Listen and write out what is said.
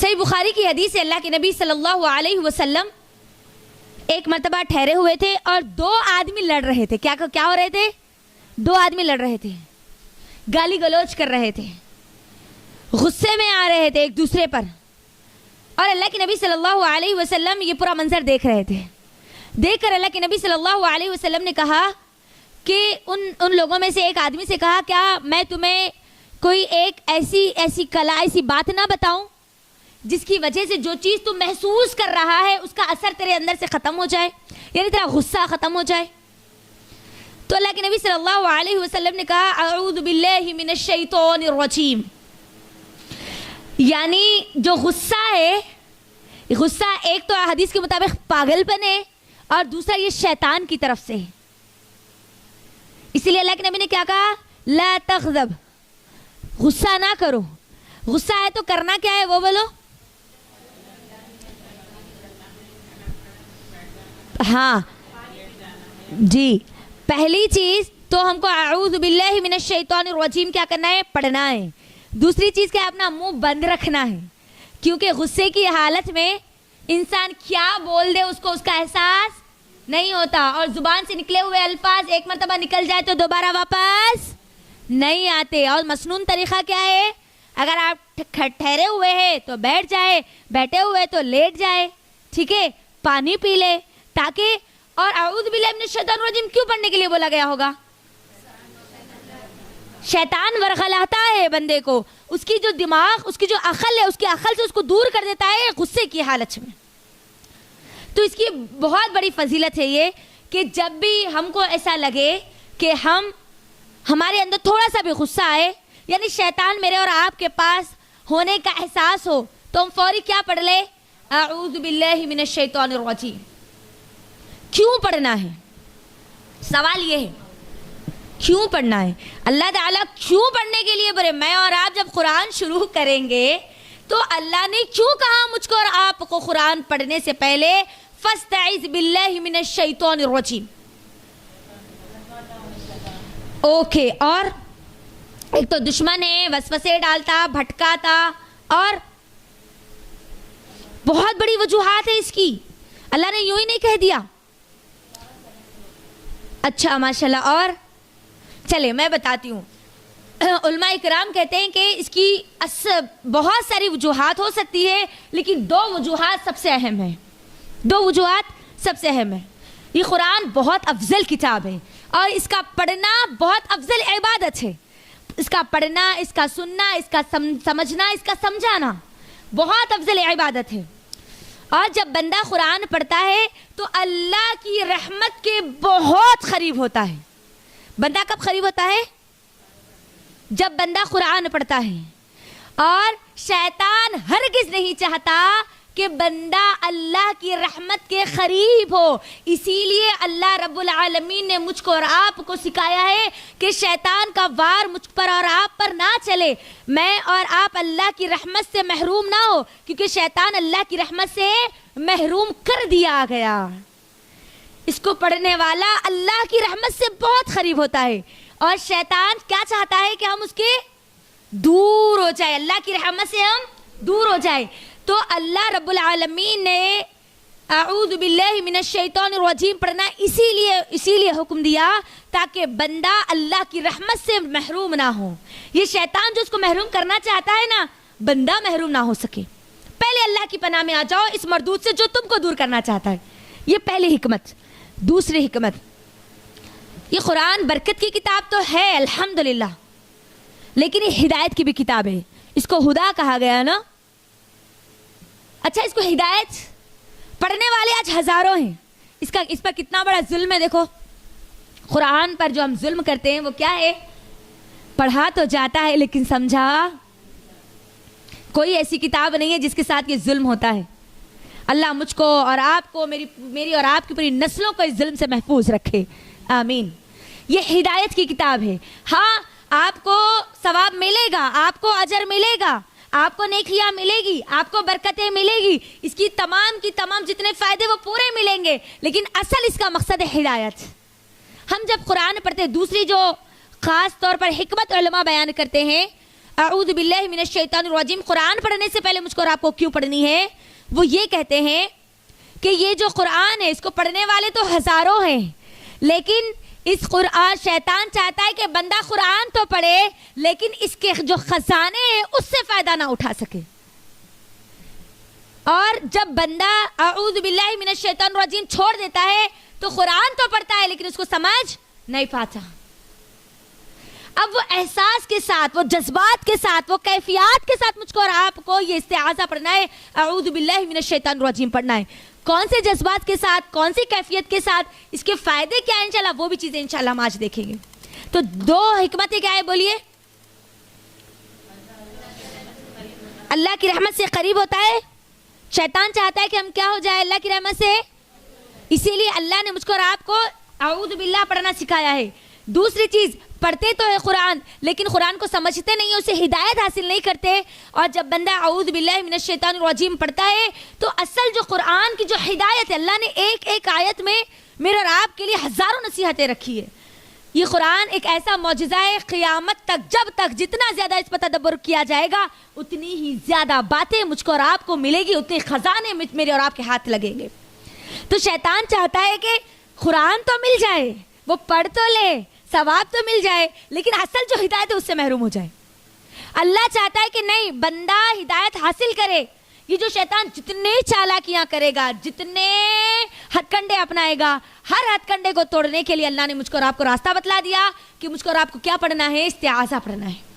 صحیح بخاری کی حدیث ہے، اللہ کے نبی صلی اللہ علیہ وسلم ایک مرتبہ ٹھہرے ہوئے تھے اور دو آدمی لڑ رہے تھے. کیا ہو رہے تھے؟ دو آدمی لڑ رہے تھے، گالی گلوچ کر رہے تھے، غصے میں آ رہے تھے ایک دوسرے پر. اور اللہ کے نبی صلی اللہ علیہ وسلم یہ پورا منظر دیکھ رہے تھے. دیکھ کر اللہ کے نبی صلی اللہ علیہ وسلم نے کہا کہ ان لوگوں میں سے ایک آدمی سے کہا، کیا میں تمہیں کوئی ایک ایسی کلا، ایسی بات نہ بتاؤں جس کی وجہ سے جو چیز تم محسوس کر رہا ہے اس کا اثر تیرے اندر سے ختم ہو جائے، یعنی تیرا غصہ ختم ہو جائے. تو اللہ کے نبی صلی اللہ علیہ وسلم نے کہا اعوذ باللہ من الشیطان الرجیم. یعنی جو غصہ ہے، غصہ ایک تو حدیث کے مطابق پاگل پن ہے اور دوسرا یہ شیطان کی طرف سے. اسی لیے اللہ کے نبی نے کیا کہا؟ لا تغضب، غصہ نہ کرو. غصہ ہے تو کرنا کیا ہے وہ بولو. ہاں جی، پہلی چیز تو ہم کو اعوذ باللہ من الشیطان الرجیم کیا کرنا ہے؟ پڑھنا ہے. دوسری چیز کیا؟ اپنا منہ بند رکھنا ہے، کیونکہ غصے کی حالت میں انسان کیا بول دے اس کو اس کا احساس نہیں ہوتا، اور زبان سے نکلے ہوئے الفاظ ایک مرتبہ نکل جائے تو دوبارہ واپس نہیں آتے. اور مسنون طریقہ کیا ہے؟ اگر آپ ٹھہرے ہوئے ہیں تو بیٹھ جائے، بیٹھے ہوئے تو لیٹ جائے، ٹھیک ہے، پانی پی لے تاکہ. اور اعوذ باللہ من الشیطان الرجیم کیوں پڑھنے کے لیے بولا گیا ہوگا؟ شیطان ورغلاتا ہے بندے کو، اس کی جو دماغ، اس کی جو عقل ہے، اس کی عقل سے اس کو دور کر دیتا ہے غصے کی حالت میں. تو اس کی بہت بڑی فضیلت ہے یہ کہ جب بھی ہم کو ایسا لگے کہ ہمارے اندر تھوڑا سا بھی غصہ آئے، یعنی شیطان میرے اور آپ کے پاس ہونے کا احساس ہو، تو ہم فوری کیا پڑھ لیں؟ اعوذ باللہ من الشیطان الرجیم. کیوں پڑھنا ہے؟ سوال یہ ہے کیوں پڑھنا ہے؟ اللہ تعالیٰ کیوں پڑھنے کے لیے بولے؟ میں اور آپ جب قرآن شروع کریں گے تو اللہ نے کیوں کہا مجھ کو اور آپ کو قرآن پڑھنے سے پہلے فاستعذ باللہ من الشیطان الرجیم؟ اوکے. اور ایک تو دشمن ہے، وسوسے ڈالتا، بھٹکاتا، اور بہت بڑی وجوہات ہے اس کی. اللہ نے یوں ہی نہیں کہہ دیا. اچھا ماشاءاللہ. اور چلے میں بتاتی ہوں. علماء اکرام کہتے ہیں کہ اس کی بہت ساری وجوہات ہو سکتی ہے، لیکن دو وجوہات سب سے اہم ہیں. دو وجوہات سب سے اہم ہے. یہ قرآن بہت افضل کتاب ہے اور اس کا پڑھنا بہت افضل عبادت ہے. اس کا پڑھنا، اس کا سننا، اس کا سمجھنا، اس کا سمجھانا بہت افضل عبادت ہے. اور جب بندہ قرآن پڑھتا ہے تو اللہ کی رحمت کے بہت قریب ہوتا ہے. بندہ کب قریب ہوتا ہے؟ جب بندہ قرآن پڑھتا ہے. اور شیطان ہرگز نہیں چاہتا کہ بندہ اللہ کی رحمت کے قریب ہو. اسی لیے اللہ رب العالمین نے مجھ کو اور آپ کو سکھایا ہے کہ شیطان کا وار مجھ پر اور آپ پر نہ چلے. میں اور آپ اللہ کی رحمت سے محروم نہ ہو، کیونکہ شیطان اللہ کی رحمت سے محروم کر دیا گیا. اس کو پڑھنے والا اللہ کی رحمت سے بہت قریب ہوتا ہے، اور شیطان کیا چاہتا ہے کہ ہم اس کے دور ہو جائے، اللہ کی رحمت سے ہم دور ہو جائے. تو اللہ رب العالمین نے اعوذ باللہ من الشیطان الرجیم پڑھنا اسی لیے حکم دیا تاکہ بندہ اللہ کی رحمت سے محروم نہ ہو. یہ شیطان جو اس کو محروم کرنا چاہتا ہے نا، بندہ محروم نہ ہو سکے. پہلے اللہ کی پناہ میں آ جاؤ اس مردود سے جو تم کو دور کرنا چاہتا ہے. یہ پہلی حکمت. دوسری حکمت، یہ قرآن برکت کی کتاب تو ہے الحمدللہ، لیکن یہ ہدایت کی بھی کتاب ہے. اس کو ہدا کہا گیا نا. اچھا، اس کو ہدایت پڑھنے والے آج ہزاروں ہیں. اس پر کتنا بڑا ظلم ہے. دیکھو قرآن پر جو ہم ظلم کرتے ہیں وہ کیا ہے؟ پڑھا تو جاتا ہے لیکن سمجھا. کوئی ایسی کتاب نہیں ہے جس کے ساتھ یہ ظلم ہوتا ہے. اللہ مجھ کو اور آپ کو، میری اور آپ کی پوری نسلوں کو اس ظلم سے محفوظ رکھے، آمین. یہ ہدایت کی کتاب ہے. ہاں، آپ کو ثواب ملے گا، آپ کو اجر ملے گا، آپ کو نیکیاں ملے گی، آپ کو برکتیں ملے گی، اس کی تمام جتنے فائدے وہ پورے ملیں گے، لیکن اصل اس کا مقصد ہے ہدایت. ہم جب قرآن پڑھتے، دوسری جو خاص طور پر حکمت علماء بیان کرتے ہیں، اعوذ باللہ من الشیطان الرجیم قرآن پڑھنے سے پہلے مجھ کو اور آپ کو کیوں پڑھنی ہے؟ وہ یہ کہتے ہیں کہ یہ جو قرآن ہے اس کو پڑھنے والے تو ہزاروں ہیں، لیکن اس قرآن شیطان چاہتا ہے کہ بندہ قرآن تو پڑھے لیکن اس کے جو خزانے ہیں اس سے فائدہ نہ اٹھا سکے. اور جب بندہ اعوذ باللہ من الشیطان الرجیم چھوڑ دیتا ہے تو قرآن تو پڑھتا ہے لیکن اس کو سمجھ نہیں پاتا. اب وہ احساس کے ساتھ، وہ جذبات کے ساتھ، وہ کیفیات کے ساتھ مجھ کو اور آپ کو یہ استعاذہ پڑھنا ہے، اعوذ باللہ من الشیطان الرجیم پڑھنا ہے. کون سے جذبات کے ساتھ، کون سی کیفیت کے ساتھ، اس کے فائدے کیا ہیں انشاءاللہ وہ بھی چیزیں انشاءاللہ ہم آج دیکھیں گے. تو دو حکمتیں کیا ہے بولیے؟ اللہ کی رحمت سے قریب ہوتا ہے. شیطان چاہتا ہے کہ ہم کیا ہو جائے اللہ کی رحمت سے، اسی لیے اللہ نے مجھ کو اور آپ کو اعوذ باللہ پڑھنا سکھایا ہے. دوسری چیز، پڑھتے تو ہے قرآن لیکن قرآن کو سمجھتے نہیں ہیں، اسے ہدایت حاصل نہیں کرتے. اور جب بندہ اعوذ باللہ من الشیطان الرجیم پڑھتا ہے تو اصل جو قرآن کی جو ہدایت ہے، اللہ نے ایک ایک آیت میں میرے اور آپ کے لیے ہزاروں نصیحتیں رکھی ہے. یہ قرآن ایک ایسا معجزہ ہے، قیامت تک جب تک جتنا زیادہ اس پر تدبر کیا جائے گا اتنی ہی زیادہ باتیں مجھ کو اور آپ کو ملے گی، اتنے خزانے میرے اور آپ کے ہاتھ لگیں گے. تو شیطان چاہتا ہے کہ قرآن تو مل جائے، وہ پڑھ تو لے، ثواب تو مل جائے، لیکن اصل جو ہدایت ہے اس سے محروم ہو جائے. اللہ چاہتا ہے کہ نہیں، بندہ ہدایت حاصل کرے. یہ جو شیطان جتنے چالاکیاں کرے گا، جتنے ہتھ کنڈے اپنائے گا، ہر ہتھ کنڈے کو توڑنے کے لیے اللہ نے مجھ کو اور آپ کو راستہ بتلا دیا کہ مجھ کو اور آپ کو کیا پڑھنا ہے، استعاذہ پڑھنا ہے.